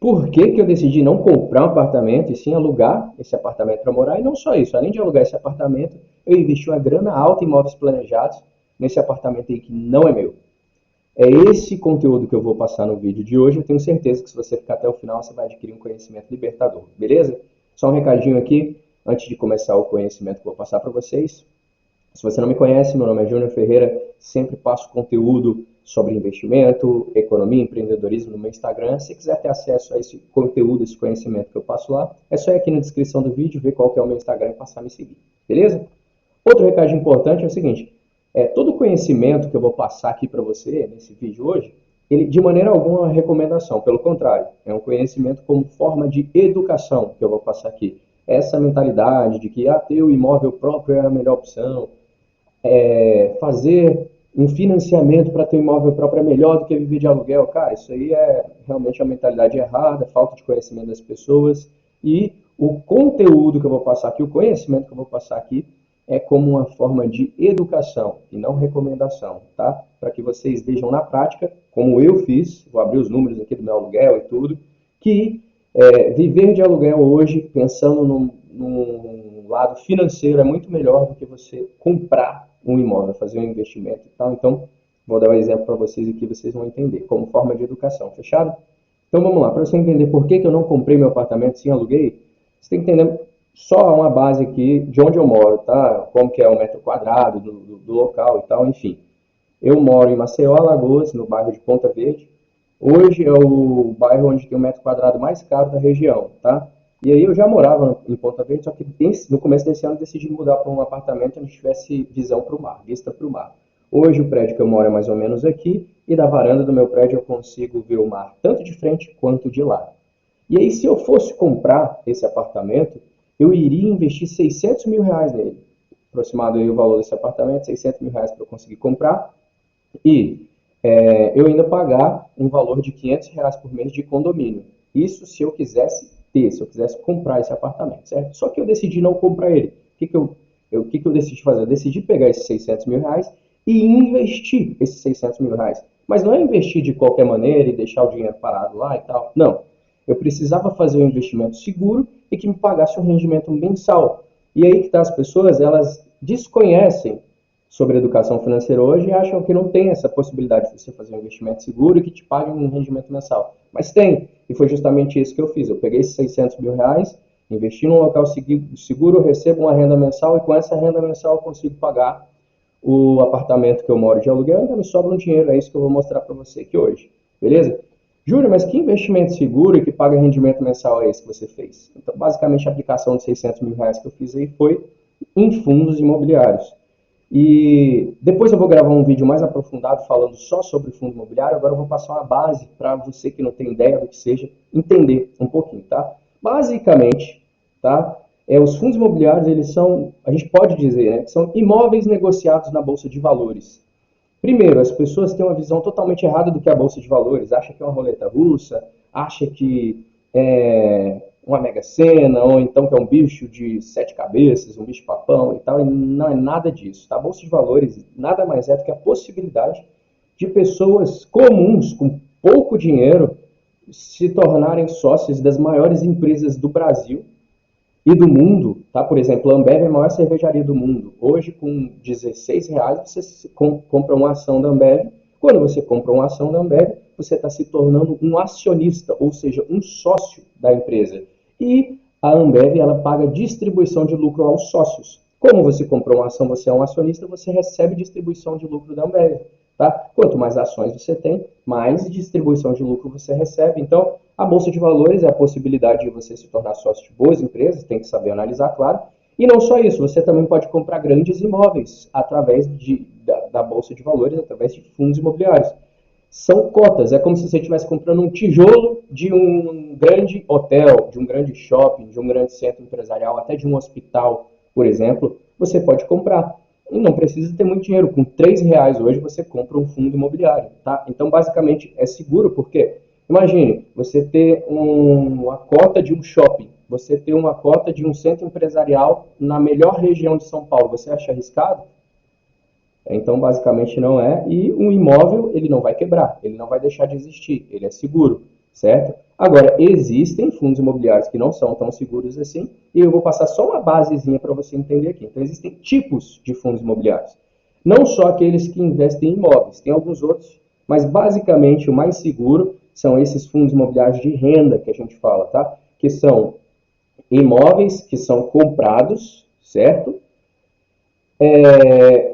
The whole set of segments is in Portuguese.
Por que que eu decidi não comprar um apartamento e sim alugar esse apartamento para morar? E não só isso, além de alugar esse apartamento, eu investi uma grana alta em imóveis planejados nesse apartamento aí que não é meu. É esse conteúdo que eu vou passar no vídeo de hoje. Eu tenho certeza que se você ficar até o final, você vai adquirir um conhecimento libertador, beleza? Só um recadinho aqui, antes de começar o conhecimento que eu vou passar para vocês. Se você não me conhece, meu nome é Júnior Ferreira, sempre passo conteúdo sobre investimento, economia, empreendedorismo no meu Instagram. Se quiser ter acesso a esse conteúdo, esse conhecimento que eu passo lá, é só ir aqui na descrição do vídeo, ver qual que é o meu Instagram e passar a me seguir, beleza? Outro recado importante é o seguinte, todo o conhecimento que eu vou passar aqui para você nesse vídeo hoje, ele de maneira alguma é uma recomendação, pelo contrário, é um conhecimento como forma de educação que eu vou passar aqui. Essa mentalidade de que ter o imóvel próprio é a melhor opção, fazer um financiamento para ter um imóvel próprio é melhor do que viver de aluguel. Cara, isso aí é realmente uma mentalidade errada, falta de conhecimento das pessoas. E o conteúdo que eu vou passar aqui, o conhecimento que eu vou passar aqui, é como uma forma de educação e não recomendação, tá? Para que vocês vejam na prática, como eu fiz, vou abrir os números aqui do meu aluguel e tudo, que viver de aluguel hoje, pensando num lado financeiro, é muito melhor do que você comprar um imóvel, fazer um investimento e tal. Então, vou dar um exemplo para vocês aqui, vocês vão entender, como forma de educação, fechado? Então vamos lá, para você entender por que eu não comprei meu apartamento, sim aluguei, você tem que entender só uma base aqui de onde eu moro, tá? Como que é o metro quadrado do local e tal, enfim. Eu moro em Maceió, Alagoas, no bairro de Ponta Verde. Hoje é o bairro onde tem o metro quadrado mais caro da região, tá? E aí eu já morava em Ponta Verde, só que no começo desse ano decidi mudar para um apartamento onde tivesse visão para o mar, vista para o mar. Hoje o prédio que eu moro é mais ou menos aqui, e da varanda do meu prédio eu consigo ver o mar tanto de frente quanto de lado. E aí se eu fosse comprar esse apartamento, eu iria investir 600 mil reais nele. Aproximado aí o valor desse apartamento, 600 mil reais para eu conseguir comprar. E eu ainda pagar um valor de 500 reais por mês de condomínio. Isso se eu quisesse ter, se eu quisesse comprar esse apartamento, certo? Só que eu decidi não comprar ele. O que que eu decidi fazer? Eu decidi pegar esses 600 mil reais e investir esses 600 mil reais. Mas não é investir de qualquer maneira e deixar o dinheiro parado lá e tal. Não. Eu precisava fazer um investimento seguro e que me pagasse um rendimento mensal. E aí que tá, as pessoas, elas desconhecem sobre educação financeira hoje e acham que não tem essa possibilidade de você fazer um investimento seguro e que te pague um rendimento mensal. Mas tem, e foi justamente isso que eu fiz. Eu peguei esses 600 mil reais, investi num local seguro, eu recebo uma renda mensal e com essa renda mensal eu consigo pagar o apartamento que eu moro de aluguel e ainda me sobra um dinheiro. É isso que eu vou mostrar para você aqui hoje. Beleza? Júlio, mas que investimento seguro e que paga rendimento mensal é esse que você fez? Então, basicamente, a aplicação de 600 mil reais que eu fiz aí foi em fundos imobiliários. E depois eu vou gravar um vídeo mais aprofundado falando só sobre fundo imobiliário. Agora eu vou passar uma base para você que não tem ideia do que seja, entender um pouquinho, tá? Basicamente, tá? Os fundos imobiliários, eles são, a gente pode dizer, né, que são imóveis negociados na Bolsa de Valores. Primeiro, as pessoas têm uma visão totalmente errada do que é a Bolsa de Valores. Acha que é uma roleta russa, acha que é uma mega sena, ou então que é um bicho de sete cabeças, um bicho papão e tal, e não é nada disso. Tá? A Bolsa de Valores nada mais é do que a possibilidade de pessoas comuns, com pouco dinheiro, se tornarem sócios das maiores empresas do Brasil e do mundo, tá? Por exemplo, a Ambev é a maior cervejaria do mundo. Hoje, com R$ 16, você compra uma ação da Ambev. Quando você compra uma ação da Ambev, você está se tornando um acionista, ou seja, um sócio da empresa. E a Ambev, ela paga distribuição de lucro aos sócios. Como você comprou uma ação, você é um acionista, você recebe distribuição de lucro da Ambev. Tá? Quanto mais ações você tem, mais distribuição de lucro você recebe. Então, a Bolsa de Valores é a possibilidade de você se tornar sócio de boas empresas, tem que saber analisar, claro. E não só isso, você também pode comprar grandes imóveis através da Bolsa de Valores, através de fundos imobiliários. São cotas, é como se você estivesse comprando um tijolo de um grande hotel, de um grande shopping, de um grande centro empresarial, até de um hospital, por exemplo, você pode comprar. E não precisa ter muito dinheiro. Com R$ 3 hoje você compra um fundo imobiliário. Tá? Então, basicamente, é seguro porque, imagine, você ter uma cota de um shopping, você ter uma cota de um centro empresarial na melhor região de São Paulo. Você acha arriscado? Então, basicamente, não é. E um imóvel, ele não vai quebrar, ele não vai deixar de existir, ele é seguro, certo? Agora, existem fundos imobiliários que não são tão seguros assim, e eu vou passar só uma basezinha para você entender aqui. Então, existem tipos de fundos imobiliários. Não só aqueles que investem em imóveis, tem alguns outros, mas basicamente o mais seguro são esses fundos imobiliários de renda que a gente fala, tá? Que são imóveis que são comprados, certo?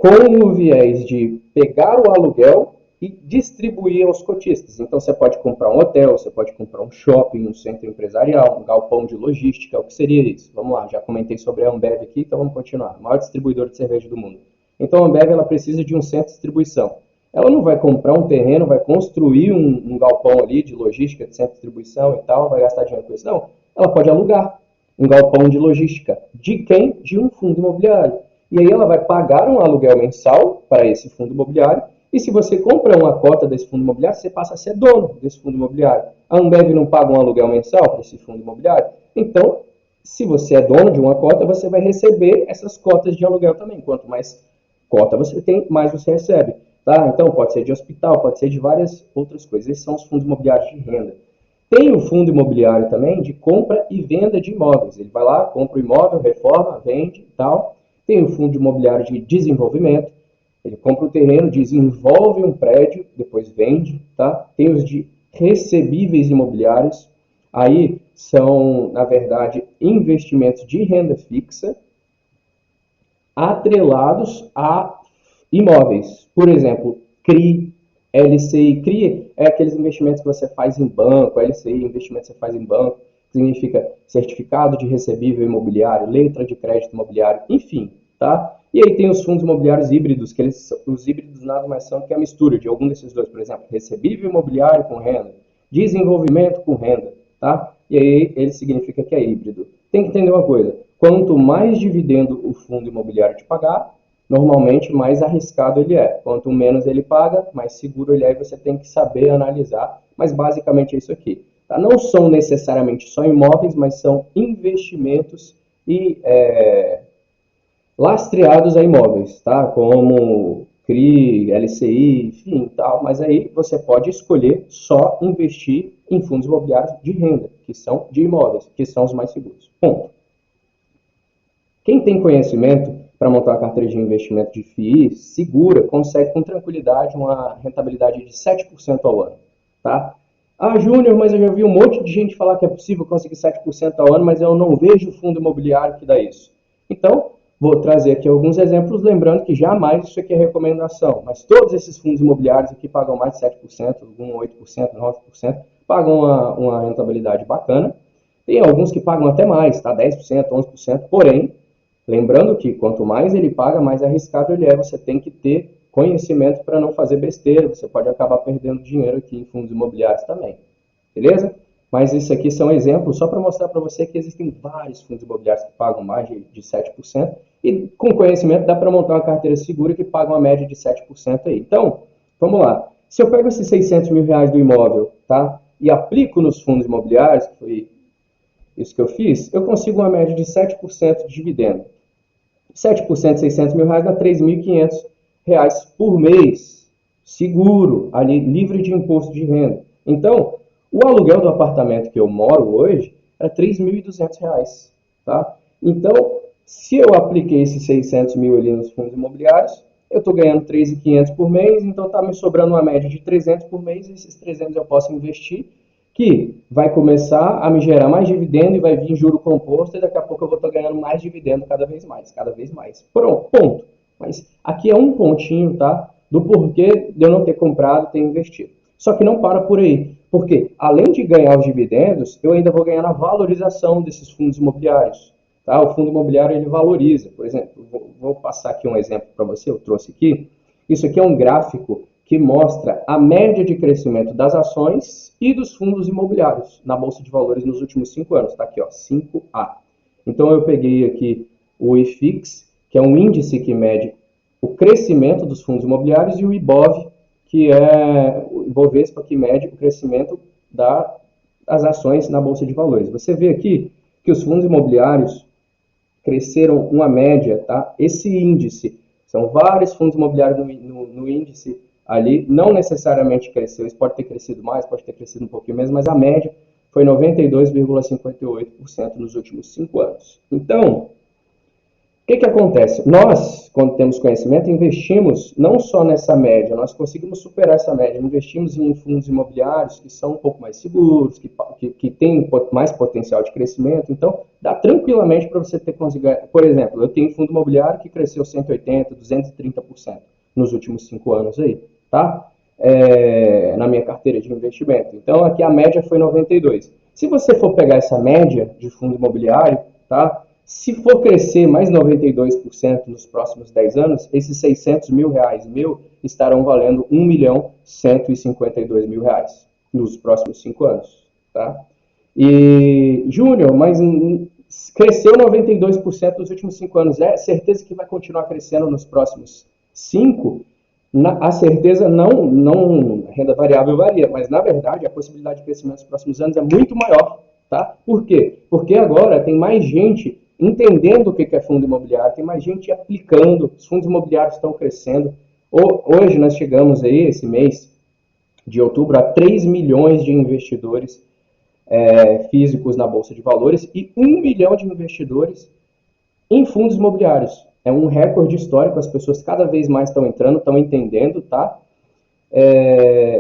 Com o viés de pegar o aluguel e distribuir aos cotistas. Então você pode comprar um hotel, você pode comprar um shopping, um centro empresarial, um galpão de logística, o que seria isso? Vamos lá, já comentei sobre a Ambev aqui, então vamos continuar. O maior distribuidor de cerveja do mundo. Então a Ambev ela precisa de um centro de distribuição. Ela não vai comprar um terreno, vai construir um galpão ali de logística, de centro de distribuição e tal, vai gastar dinheiro com isso. Não, ela pode alugar um galpão de logística. De quem? De um fundo imobiliário. E aí ela vai pagar um aluguel mensal para esse fundo imobiliário. E se você compra uma cota desse fundo imobiliário, você passa a ser dono desse fundo imobiliário. A Ambev não paga um aluguel mensal para esse fundo imobiliário? Então, se você é dono de uma cota, você vai receber essas cotas de aluguel também. Quanto mais cota você tem, mais você recebe. Tá? Então, pode ser de hospital, pode ser de várias outras coisas. Esses são os fundos imobiliários de renda. Tem o fundo imobiliário também de compra e venda de imóveis. Ele vai lá, compra o imóvel, reforma, vende e tal. Tem o fundo imobiliário de desenvolvimento. Ele compra o terreno, desenvolve um prédio, depois vende. Tá? Tem os de recebíveis imobiliários. Aí são, na verdade, investimentos de renda fixa atrelados a imóveis. Por exemplo, CRI, LCI. CRI é aqueles investimentos que você faz em banco, LCI, investimentos que você faz em banco, significa certificado de recebível imobiliário, letra de crédito imobiliário, enfim, tá? E aí tem os fundos imobiliários híbridos, que os híbridos nada mais são que a mistura de algum desses dois, por exemplo, recebível imobiliário com renda, desenvolvimento com renda, tá? E aí ele significa que é híbrido. Tem que entender uma coisa, quanto mais dividendo o fundo imobiliário te pagar, normalmente mais arriscado ele é. Quanto menos ele paga, mais seguro ele é, e você tem que saber analisar. Mas basicamente é isso aqui. Tá? Não são necessariamente só imóveis, mas são investimentos e lastreados a imóveis, tá? Como CRI, LCI, enfim, tal. Mas aí você pode escolher só investir em fundos imobiliários de renda, que são de imóveis, que são os mais seguros. Ponto. Quem tem conhecimento para montar uma carteira de investimento de FII segura, consegue com tranquilidade uma rentabilidade de 7% ao ano. Tá? Ah, Júnior, mas eu já vi um monte de gente falar que é possível conseguir 7% ao ano, mas eu não vejo fundo imobiliário que dá isso. Então, vou trazer aqui alguns exemplos, lembrando que jamais isso aqui é recomendação, mas todos esses fundos imobiliários aqui pagam mais de 7%, alguns 8%, 9%, pagam uma rentabilidade bacana. Tem alguns que pagam até mais, tá? 10%, 11%, porém, lembrando que quanto mais ele paga, mais arriscado ele é. Você tem que ter conhecimento para não fazer besteira. Você pode acabar perdendo dinheiro aqui em fundos imobiliários também. Beleza? Mas isso aqui são exemplos só para mostrar para você que existem vários fundos imobiliários que pagam mais de 7%. E com conhecimento dá para montar uma carteira segura que paga uma média de 7% aí. Então, vamos lá. Se eu pego esses 600 mil reais do imóvel, tá? E aplico nos fundos imobiliários, que foi isso que eu fiz, eu consigo uma média de 7% de dividendo. 7% de 600 mil reais dá 3.500 reais por mês, seguro, ali, livre de imposto de renda. Então, o aluguel do apartamento que eu moro hoje é 3.200 reais. Tá? Então, se eu apliquei esses 600 mil ali nos fundos imobiliários, eu estou ganhando 3.500 por mês, então está me sobrando uma média de 300 por mês, e esses 300 eu posso investir, que vai começar a me gerar mais dividendo e vai vir juro composto, e daqui a pouco eu vou estar ganhando mais dividendo cada vez mais, cada vez mais. Pronto, ponto. Mas aqui é um pontinho, tá? Do porquê de eu não ter comprado e ter investido. Só que não para por aí, porque além de ganhar os dividendos, eu ainda vou ganhar na valorização desses fundos imobiliários. Tá? O fundo imobiliário ele valoriza. Por exemplo, vou passar aqui um exemplo para você, eu trouxe aqui. Isso aqui é um gráfico que mostra a média de crescimento das ações e dos fundos imobiliários na Bolsa de Valores nos últimos 5 anos. Está aqui, ó, 5A. Então, eu peguei aqui o IFIX, que é um índice que mede o crescimento dos fundos imobiliários, e o IBOV, que é o Ibovespa, que mede o crescimento das ações na Bolsa de Valores. Você vê aqui que os fundos imobiliários cresceram uma média, tá? Esse índice, são vários fundos imobiliários no índice ali, não necessariamente cresceu, isso pode ter crescido mais, pode ter crescido um pouquinho menos, mas a média foi 92,58% nos últimos 5 anos. Então, o que acontece? Nós, quando temos conhecimento, investimos não só nessa média, nós conseguimos superar essa média, investimos em fundos imobiliários que são um pouco mais seguros, que têm mais potencial de crescimento, então dá tranquilamente para você ter conseguido. Por exemplo, eu tenho um fundo imobiliário que cresceu 180%, 230% nos últimos 5 anos aí, tá? Na minha carteira de investimento. Então aqui a média foi 92%. Se você for pegar essa média de fundo imobiliário, tá? Se for crescer mais 92% nos próximos 10 anos, esses 600 mil reais estarão valendo 1.152.000 reais nos próximos 5 anos. Tá? E, Júnior, mas cresceu 92% nos últimos 5 anos. É certeza que vai continuar crescendo nos próximos 5? A certeza não, renda variável varia, mas na verdade a possibilidade de crescimento nos próximos anos é muito maior. Tá? Por quê? Porque agora tem mais gente entendendo o que é fundo imobiliário, tem mais gente aplicando, os fundos imobiliários estão crescendo. Hoje nós chegamos aí, esse mês de outubro, a 3 milhões de investidores físicos na Bolsa de Valores e 1 milhão de investidores em fundos imobiliários. É um recorde histórico, as pessoas cada vez mais estão entrando, estão entendendo, tá?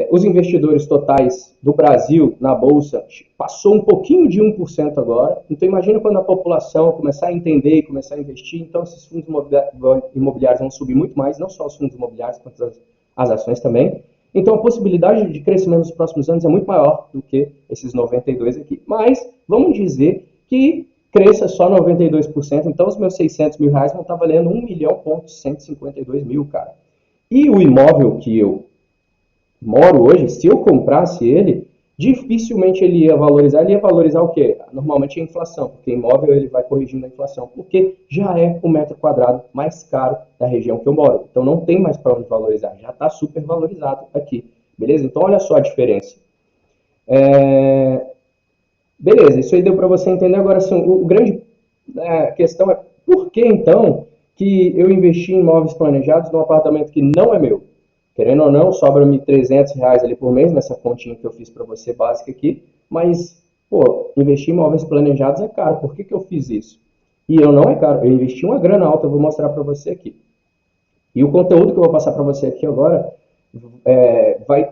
Os investidores totais do Brasil na Bolsa passou um pouquinho de 1% agora. Então imagina quando a população começar a entender e começar a investir, então esses fundos imobiliários vão subir muito mais, não só os fundos imobiliários, quanto as ações também. Então a possibilidade de crescimento nos próximos anos é muito maior do que esses 92% aqui. Mas vamos dizer que cresça só 92%, então os meus 600 mil reais vão estar valendo 1.152.000, cara. E o imóvel que eu moro hoje, se eu comprasse ele, dificilmente ele ia valorizar. Ele ia valorizar o quê? Normalmente a inflação, porque imóvel ele vai corrigindo a inflação, porque já é o metro quadrado mais caro da região que eu moro. Então não tem mais para onde valorizar, já está super valorizado aqui. Beleza? Então olha só a diferença. Beleza, isso aí deu para você entender. Agora, assim, o grande questão é por que então que eu investi em imóveis planejados num apartamento que não é meu? Querendo ou não, sobra-me 300 reais ali por mês nessa continha que eu fiz para você básica aqui, mas, pô, investir em imóveis planejados é caro. Por que eu fiz isso? E eu não é caro, eu investi uma grana alta, eu vou mostrar para você aqui. E o conteúdo que eu vou passar para você aqui agora vai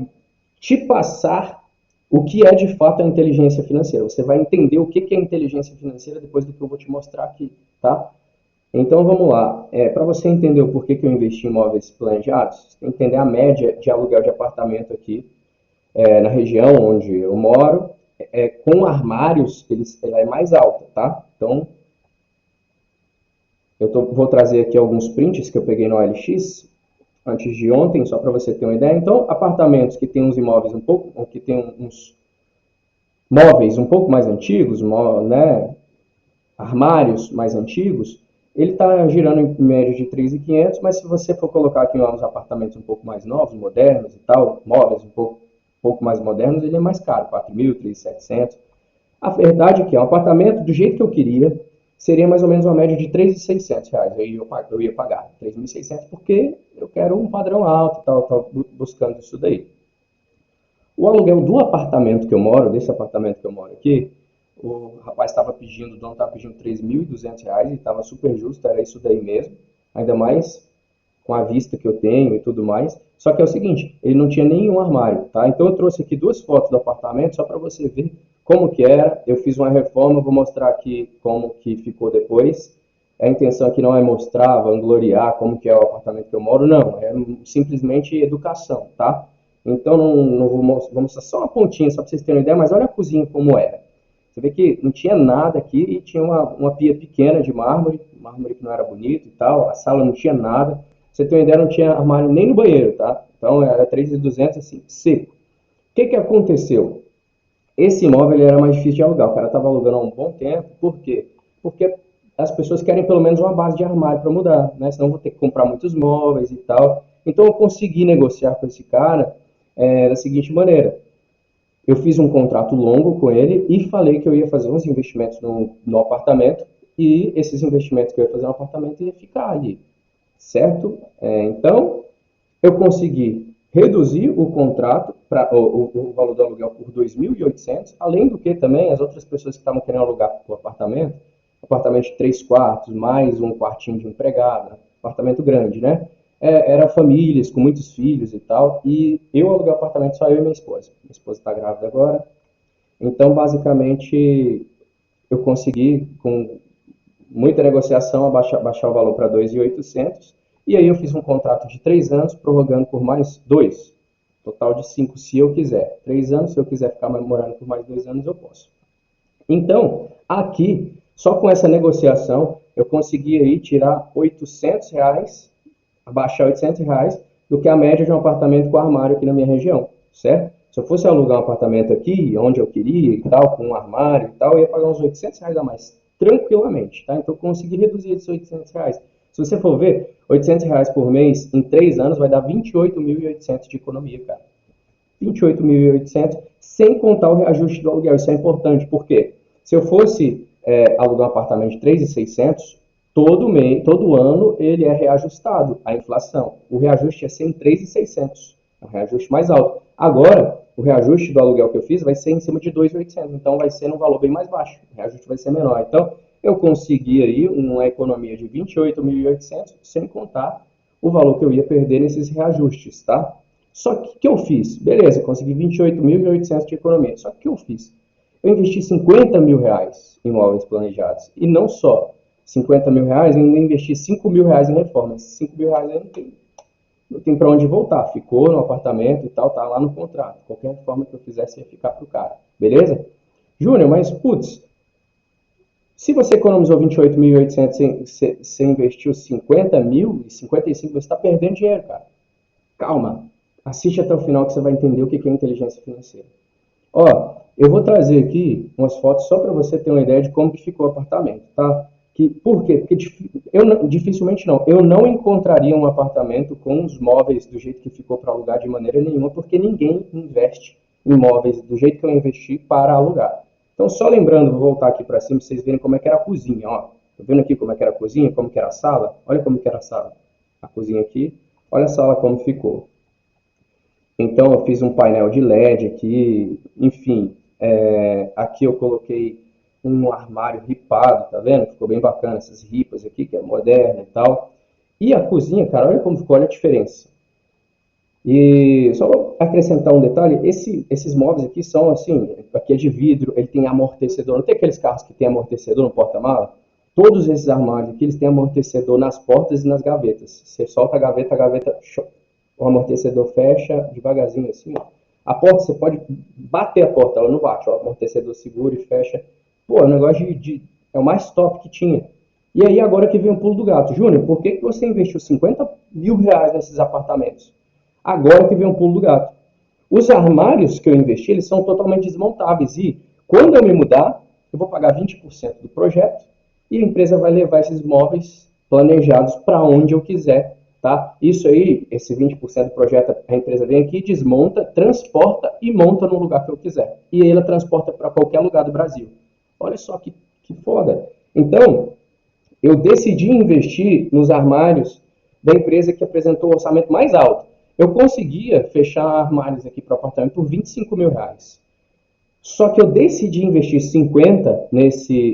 te passar o que é de fato a inteligência financeira. Você vai entender o que é inteligência financeira depois do que eu vou te mostrar aqui, tá? Então vamos lá. Para você entender o porquê que eu investi em imóveis planejados, você tem que entender a média de aluguel de apartamento aqui na região onde eu moro, com armários, ela é mais alta, tá? Então vou trazer aqui alguns prints que eu peguei no OLX antes de ontem, só para você ter uma ideia. Então, apartamentos que tem uns imóveis que tem uns móveis um pouco mais antigos, né, armários mais antigos, ele está girando em média de 3.500, mas se você for colocar aqui uns apartamentos um pouco mais novos, modernos e tal, móveis um pouco mais modernos, ele é mais caro, 4.000, 3.700. A verdade é que um apartamento do jeito que eu queria seria mais ou menos uma média de 3.600 reais. Aí eu ia pagar 3.600 porque eu quero um padrão alto e tal, estou buscando isso daí. O aluguel do apartamento que eu moro, desse apartamento que eu moro aqui, o rapaz estava pedindo, o dono estava pedindo 3.200 reais e estava super justo, era isso daí mesmo, ainda mais com a vista que eu tenho e tudo mais. Só que é o seguinte, ele não tinha nenhum armário, tá? Então eu trouxe aqui 2 fotos do apartamento só para você ver como que era. Eu fiz uma reforma, vou mostrar aqui como que ficou depois. A intenção aqui não é mostrar, vangloriar como que é o apartamento que eu moro, não. É simplesmente educação, tá? Então não vou mostrar só uma pontinha, só para vocês terem uma ideia, mas olha a cozinha como era. Você vê que não tinha nada aqui e tinha uma pia pequena de mármore que não era bonito e tal. A sala não tinha nada. Pra você ter uma ideia, não tinha armário nem no banheiro, tá? Então era 3.200 assim, seco. O que aconteceu? Esse imóvel ele era mais difícil de alugar. O cara estava alugando há um bom tempo. Por quê? Porque as pessoas querem pelo menos uma base de armário para mudar, né? Senão vou ter que comprar muitos móveis e tal. Então eu consegui negociar com esse cara da seguinte maneira. Eu fiz um contrato longo com ele e falei que eu ia fazer uns investimentos no apartamento e esses investimentos que eu ia fazer no apartamento ia ficar ali, certo? Então, eu consegui reduzir o contrato, o valor do aluguel por 2.800, além do que também as outras pessoas que estavam querendo alugar o apartamento de 3 quartos, mais um quartinho de empregada, apartamento grande, né? Era famílias com muitos filhos e tal, e eu aluguei o apartamento só eu e minha esposa. Minha esposa está grávida agora, então basicamente eu consegui, com muita negociação, baixar o valor para 2.800, e aí eu fiz um contrato de 3 anos, prorrogando por mais 2, total de 5 se eu quiser. 3 anos, se eu quiser ficar morando por mais 2 anos, eu posso. Então, aqui, só com essa negociação, eu consegui aí tirar R$ 800, abaixar R$ 800 do que a média de um apartamento com armário aqui na minha região, certo? Se eu fosse alugar um apartamento aqui, onde eu queria e tal, com um armário e tal, eu ia pagar uns R$ 800 a mais, tranquilamente, tá? Então eu consegui reduzir esses R$ 800. Se você for ver, R$ 800 por mês, em 3 anos, vai dar 28.800 de economia, cara. 28.800, sem contar o reajuste do aluguel. Isso é importante, porque se eu fosse alugar um apartamento de 3.600, todo mês, todo ano, ele é reajustado à inflação. O reajuste é ser em 3.600, é um reajuste mais alto. Agora, o reajuste do aluguel que eu fiz vai ser em cima de 2.800, então vai ser num valor bem mais baixo, o reajuste vai ser menor. Então, eu consegui aí uma economia de 28.800, sem contar o valor que eu ia perder nesses reajustes, tá? Só que o que eu fiz? Beleza, consegui 28.800 de economia. Só que o que eu fiz? Eu investi R$ 50.000 em imóveis planejados. E não só R$ 50.000, eu ainda investi R$ 5.000 em reformas. R$ 5.000 não tem para onde voltar. Ficou no apartamento e tal, tá lá no contrato. Qualquer reforma que eu fizesse ia ficar pro cara. Beleza? Júnior, mas putz, se você economizou 28.800, você investiu 50 mil e 55, você está perdendo dinheiro, cara. Calma, assiste até o final que você vai entender o que é inteligência financeira. Ó, eu vou trazer aqui umas fotos só para você ter uma ideia de como que ficou o apartamento, tá? Por quê? Porque dificilmente não. Eu não encontraria um apartamento com os móveis do jeito que ficou para alugar de maneira nenhuma, porque ninguém investe em móveis do jeito que eu investi para alugar. Então, só lembrando, vou voltar aqui para cima para vocês verem como é que era a cozinha, ó. Tá vendo aqui como é que era a cozinha, como que era a sala? Olha como que era a sala. A cozinha aqui, olha a sala como ficou. Então eu fiz um painel de LED aqui, enfim, aqui eu coloquei um armário ripado, tá vendo? Ficou bem bacana essas ripas aqui, que é moderna e tal. E a cozinha, cara, olha como ficou, olha a diferença. E só vou acrescentar um detalhe, esses móveis aqui são assim, aqui é de vidro, ele tem amortecedor, não tem aqueles carros que tem amortecedor no porta-mala? Todos esses armários aqui, eles têm amortecedor nas portas e nas gavetas. Você solta a gaveta o amortecedor fecha devagarzinho assim, ó. A porta, você pode bater a porta, ela não bate, ó. O amortecedor segura e fecha. Pô, é um negócio é o mais top que tinha. E aí agora que vem o pulo do gato. Júnior, por que que você investiu R$ 50.000 nesses apartamentos? Agora que vem o pulo do gato. Os armários que eu investi, eles são totalmente desmontáveis. E quando eu me mudar, eu vou pagar 20% do projeto e a empresa vai levar esses móveis planejados para onde eu quiser. Tá? Isso aí, esse 20% do projeto, a empresa vem aqui, desmonta, transporta e monta no lugar que eu quiser. E aí ela transporta para qualquer lugar do Brasil. Olha só que foda. Então, eu decidi investir nos armários da empresa que apresentou o orçamento mais alto. Eu conseguia fechar armários aqui para o apartamento por R$ 25.000. Só que eu decidi investir 50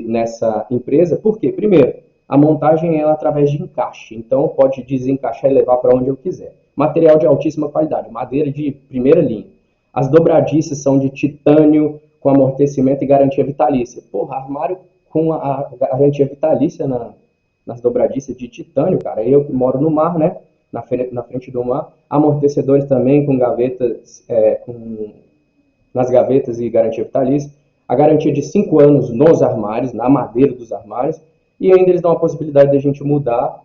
nessa empresa, por quê? Primeiro, a montagem é através de encaixe, então pode desencaixar e levar para onde eu quiser. Material de altíssima qualidade, madeira de primeira linha. As dobradiças são de titânio com amortecimento e garantia vitalícia. Porra, armário com a garantia vitalícia nas dobradiças de titânio, cara. Eu que moro no mar, né? Na frente do mar. Amortecedores também com gavetas, nas gavetas e garantia vitalícia, a garantia de 5 anos nos armários, na madeira dos armários, e ainda eles dão a possibilidade de a gente mudar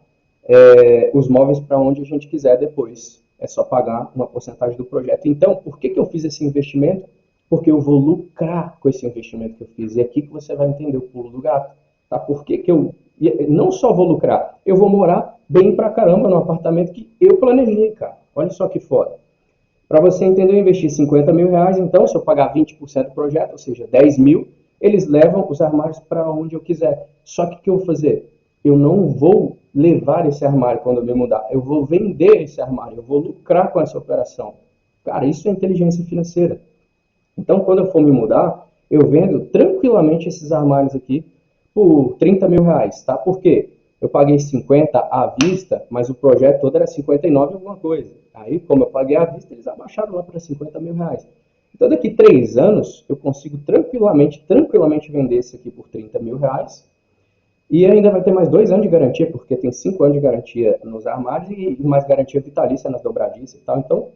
os móveis para onde a gente quiser depois. É só pagar uma porcentagem do projeto. Então, por que eu fiz esse investimento? Porque eu vou lucrar com esse investimento que eu fiz. E é aqui que você vai entender o pulo do gato. Tá? Por que eu não só vou lucrar, eu vou morar bem pra caramba no apartamento que eu planejei, cara. Olha só que foda. Para você entender, eu investi R$ 50.000, então, se eu pagar 20% do projeto, ou seja, 10 mil, eles levam os armários para onde eu quiser. Só que o que eu vou fazer? Eu não vou levar esse armário quando eu me mudar, eu vou vender esse armário, eu vou lucrar com essa operação. Cara, isso é inteligência financeira. Então, quando eu for me mudar, eu vendo tranquilamente esses armários aqui por 30 mil reais, tá? Por quê? Eu paguei 50 à vista, mas o projeto todo era 59 alguma coisa. Aí, como eu paguei à vista, eles abaixaram lá para 50 mil reais. Então, daqui 3 anos, eu consigo tranquilamente vender esse aqui por 30 mil reais. E ainda vai ter mais 2 anos de garantia, porque tem 5 anos de garantia nos armários e mais garantia vitalícia nas dobradiças e tal. Então,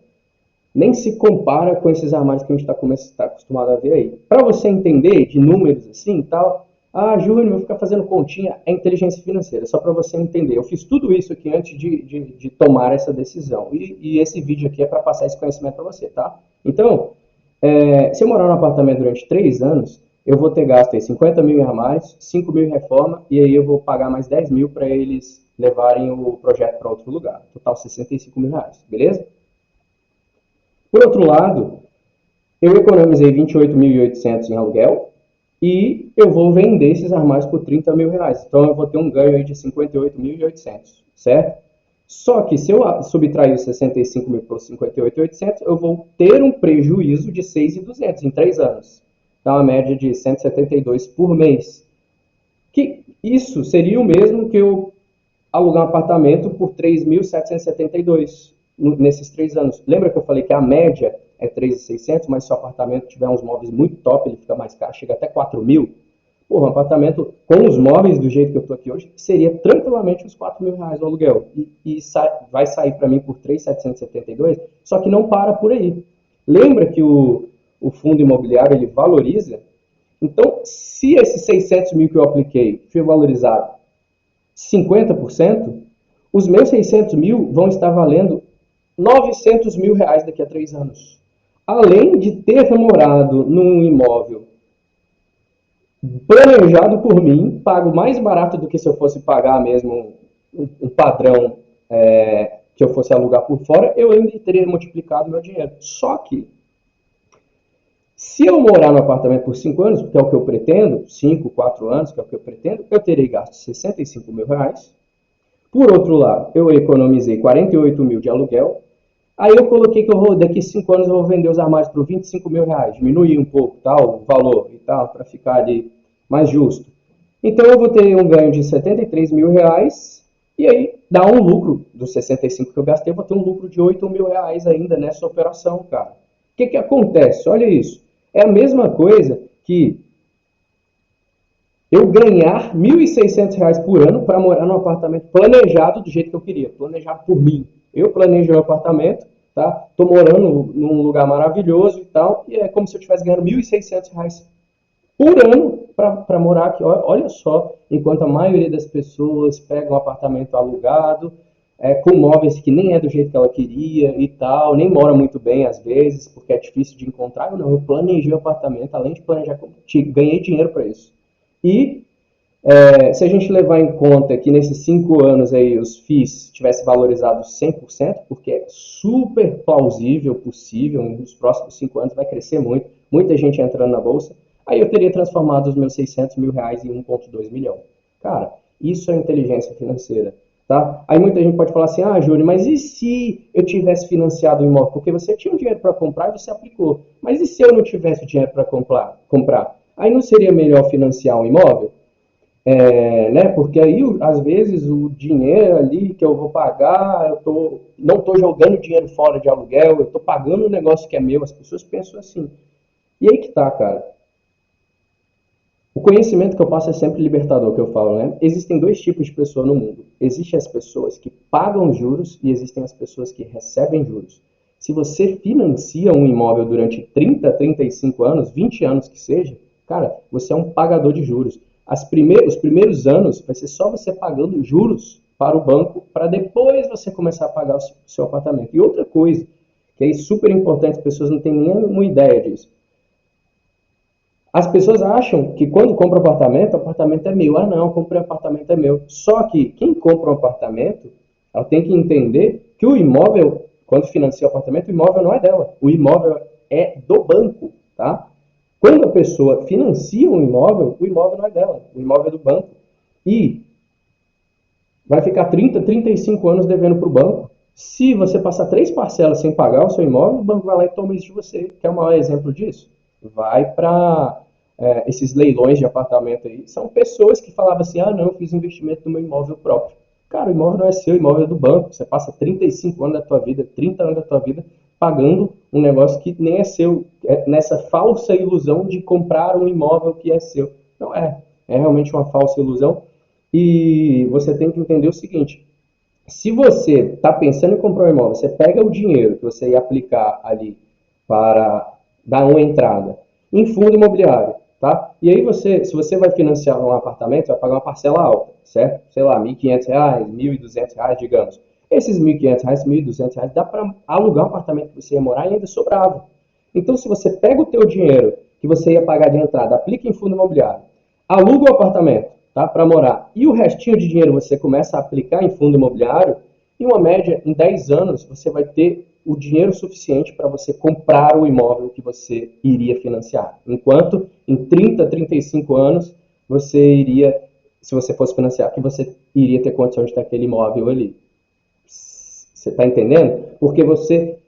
nem se compara com esses armários que a gente está acostumado a ver aí. Para você entender de números assim e tal, ah, Júnior, vou ficar fazendo continha, é inteligência financeira, só para você entender. Eu fiz tudo isso aqui antes de tomar essa decisão. E esse vídeo aqui é para passar esse conhecimento para você, tá? Então, se eu morar num apartamento durante 3 anos, eu vou ter gasto aí 50 mil em armários, 5 mil em reforma, e aí eu vou pagar mais 10 mil para eles levarem o projeto para outro lugar. Total 65 mil reais, beleza? Por outro lado, eu economizei 28.800 em aluguel e eu vou vender esses armários por 30 mil reais. Então eu vou ter um ganho aí de 58.800, certo? Só que se eu subtrair os 65 mil por 58.800, eu vou ter um prejuízo de 6.200 em 3 anos. Dá uma média de 172 por mês. Que isso seria o mesmo que eu alugar um apartamento por 3.772 nesses 3 anos. Lembra que eu falei que a média é 3.600, mas se o apartamento tiver uns móveis muito top, ele fica mais caro, chega até 4 mil. Porra, um apartamento com os móveis do jeito que eu estou aqui hoje, seria tranquilamente uns 4 mil reais o aluguel. E vai sair para mim por 3.772, só que não para por aí. Lembra que o fundo imobiliário ele valoriza? Então, se esses 600 mil que eu apliquei foi valorizado 50%, os meus 600 mil vão estar valendo 900 mil reais daqui a 3 anos. Além de ter morado num imóvel planejado por mim, pago mais barato do que se eu fosse pagar mesmo um padrão que eu fosse alugar por fora, eu ainda teria multiplicado meu dinheiro. Só que, se eu morar no apartamento por 5 anos, que é o que eu pretendo, 5, 4 anos, que é o que eu pretendo, eu terei gasto 65 mil reais. Por outro lado, eu economizei 48 mil de aluguel. Aí eu coloquei que daqui 5 anos eu vou vender os armários por 25 mil reais, diminuir um pouco o valor e tal, para ficar ali mais justo. Então eu vou ter um ganho de 73 mil reais e aí dá um lucro dos 65 que eu gastei, eu vou ter um lucro de 8 mil reais ainda nessa operação, cara. O que acontece? Olha isso. É a mesma coisa que eu ganhar R$ 1.600 por ano para morar num apartamento planejado do jeito que eu queria, planejado por mim. Eu planejei o apartamento, tá? Tô morando num lugar maravilhoso e tal, e é como se eu estivesse ganhando R$ 1.600 por ano para morar aqui. Olha só, enquanto a maioria das pessoas pega um apartamento alugado, com móveis que nem é do jeito que ela queria e tal, nem mora muito bem às vezes, porque é difícil de encontrar. Eu planejei o apartamento, além de planejar, ganhei dinheiro para isso. E se a gente levar em conta que nesses 5 anos aí os FIIs tivessem valorizado 100%, porque é super plausível, possível, nos próximos 5 anos vai crescer muito, muita gente entrando na bolsa, aí eu teria transformado os meus 600 mil reais em 1,2 milhão. Cara, isso é inteligência financeira. Tá? Aí muita gente pode falar assim, ah, Júlio, mas e se eu tivesse financiado o imóvel? Porque você tinha um dinheiro para comprar e você aplicou. Mas e se eu não tivesse dinheiro para comprar? Aí não seria melhor financiar um imóvel? Né? Porque aí, às vezes, o dinheiro ali que eu vou pagar, não estou jogando dinheiro fora de aluguel, eu estou pagando um negócio que é meu. As pessoas pensam assim. E aí que tá, cara. O conhecimento que eu passo é sempre libertador, que eu falo, né? Existem 2 tipos de pessoa no mundo. Existem as pessoas que pagam juros e existem as pessoas que recebem juros. Se você financia um imóvel durante 30, 35 anos, 20 anos que seja, cara, você é um pagador de juros. Os primeiros anos vai ser só você pagando juros para o banco, para depois você começar a pagar o seu apartamento. E outra coisa, que é super importante, as pessoas não têm nenhuma ideia disso. As pessoas acham que quando compra um apartamento, o apartamento é meu. Ah, não, comprei um apartamento, é meu. Só que quem compra um apartamento, ela tem que entender que o imóvel, quando financia o apartamento, o imóvel não é dela. O imóvel é do banco, tá? Quando a pessoa financia um imóvel, o imóvel não é dela. O imóvel é do banco. E vai ficar 30, 35 anos devendo para o banco. Se você passar 3 parcelas sem pagar o seu imóvel, o banco vai lá e toma isso de você. Quer o maior exemplo disso? Vai para esses leilões de apartamento aí. São pessoas que falavam assim, ah não, eu fiz investimento no meu imóvel próprio. Cara, o imóvel não é seu, o imóvel é do banco. Você passa 35 anos da tua vida, 30 anos da tua vida, pagando um negócio que nem é seu, nessa falsa ilusão de comprar um imóvel que é seu. Não é. É realmente uma falsa ilusão. E você tem que entender o seguinte, se você está pensando em comprar um imóvel, você pega o dinheiro que você ia aplicar ali para dar uma entrada em fundo imobiliário, tá? E aí você, se você vai financiar um apartamento, vai pagar uma parcela alta, certo? Sei lá, R$ 1.500, R$ 1.200, digamos. Esses R$ 1.500, R$ 1.200 dá para alugar um apartamento que você ia morar e ainda sobrava. Então, se você pega o teu dinheiro que você ia pagar de entrada, aplica em fundo imobiliário, aluga o apartamento, tá, para morar, e o restinho de dinheiro você começa a aplicar em fundo imobiliário, em uma média, em 10 anos, você vai ter o dinheiro suficiente para você comprar o imóvel que você iria financiar. Enquanto em 30, 35 anos, você iria, se você fosse financiar, que você iria ter condição de ter aquele imóvel ali. Você está entendendo? Porque você,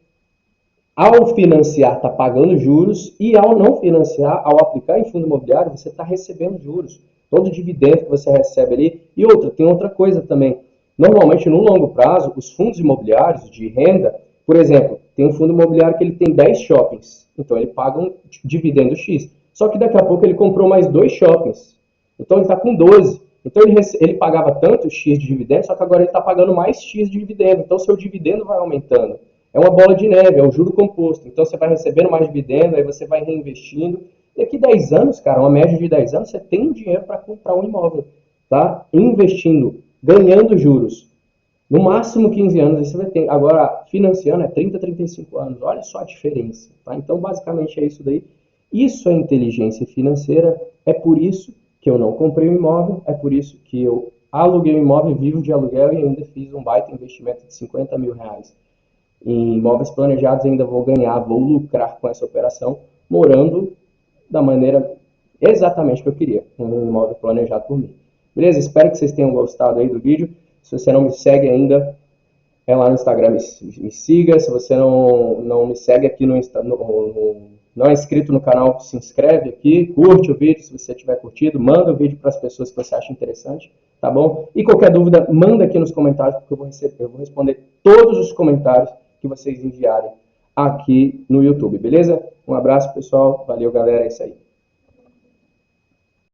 ao financiar, está pagando juros e ao não financiar, ao aplicar em fundo imobiliário, você está recebendo juros. Todo o dividendo que você recebe ali. E outra, tem outra coisa também. Normalmente, no longo prazo, os fundos imobiliários de renda, por exemplo, tem um fundo imobiliário que ele tem 10 shoppings. Então, ele paga um dividendo X. Só que daqui a pouco ele comprou mais 2 shoppings. Então, ele está com 12. Então, ele pagava tanto X de dividendo, só que agora ele está pagando mais X de dividendo. Então, seu dividendo vai aumentando. É uma bola de neve, é o juro composto. Então você vai recebendo mais dividendo, aí você vai reinvestindo. Daqui 10 anos, cara, uma média de 10 anos, você tem dinheiro para comprar um imóvel, tá? Investindo, ganhando juros. No máximo 15 anos você vai ter. Agora, financiando é 30, 35 anos. Olha só a diferença, tá? Então, basicamente é isso daí. Isso é inteligência financeira. É por isso que eu não comprei um imóvel, é por isso que eu aluguei um imóvel, vivo de aluguel e ainda fiz um baita investimento de R$ 50.000 em imóveis planejados, ainda vou ganhar, vou lucrar com essa operação, morando da maneira exatamente que eu queria, um imóvel planejado por mim. Beleza? Espero que vocês tenham gostado aí do vídeo. Se você não me segue ainda, é lá no Instagram, me siga. Se você não me segue aqui não é inscrito no canal, se inscreve aqui, curte o vídeo se você tiver curtido, manda o vídeo para as pessoas que você acha interessante, tá bom? E qualquer dúvida, manda aqui nos comentários, porque eu vou responder todos os comentários que vocês enviarem aqui no YouTube, beleza? Um abraço, pessoal. Valeu, galera. É isso aí.